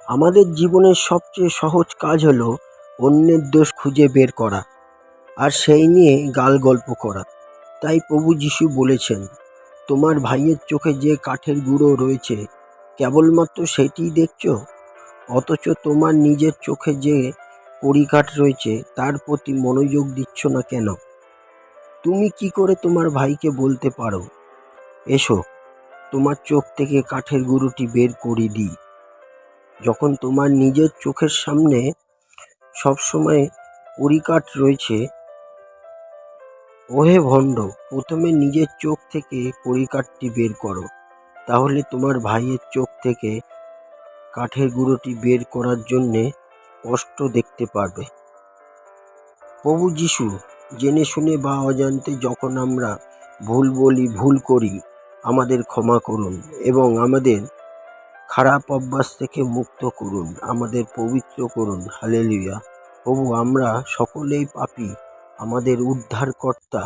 আমাদের জীবনের সবচেয়ে সহজ কাজ হলো অন্যের দোষ খুঁজে বের করা আর সেই নিয়ে গালগল্প করা। তাই প্রভু যিশু বলেছেন, তোমার ভাইয়ের চোখে যে কাঠের গুঁড়ো রয়েছে কেবলমাত্র সেটিই দেখছো, অথচ তোমার নিজের চোখে যে কড়িকাঠ রয়েছে তার প্রতি মনোযোগ দিচ্ছ না কেন? তুমি কি করে তোমার ভাইকে বলতে পারো, এসো তোমার চোখ থেকে কাঠের গুঁড়োটি বের করে দিই, যখন তোমার নিজের চোখের সামনে সবসময় কড়িকাঠ রয়েছে? ওহে ভণ্ড, প্রথমে নিজের চোখ থেকে কড়িকাঠটি বের করো, তাহলে তোমার ভাইয়ের চোখ থেকে কাঠের গুঁড়োটি বের করার জন্যে স্পষ্ট দেখতে পারবে। প্রভু যিশু জেনে শুনে বা অজান্তে যখন আমরা ভুল বলি, ভুল করি, আমাদের ক্ষমা করুন এবং আমাদের খারাপ অভ্যাস থেকে মুক্ত করুন, আমাদের পবিত্র করুন। হালেলুয়া। প্রভু, আমরা সকলেই পাপী, আমাদের উদ্ধারকর্তা,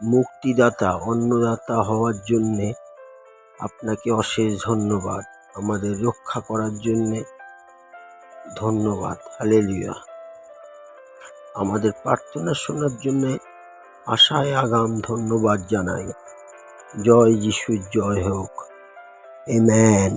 মুক্তিদাতা, অন্নদাতা হওয়ার জন্যে আপনাকে অশেষ ধন্যবাদ। আমাদের রক্ষা করার জন্যে ধন্যবাদ। হালেলুয়া। আমাদের প্রার্থনা শোনার জন্য আশায় আগাম ধন্যবাদ জানাই। জয় যিশুর জয় হোক। আমেন।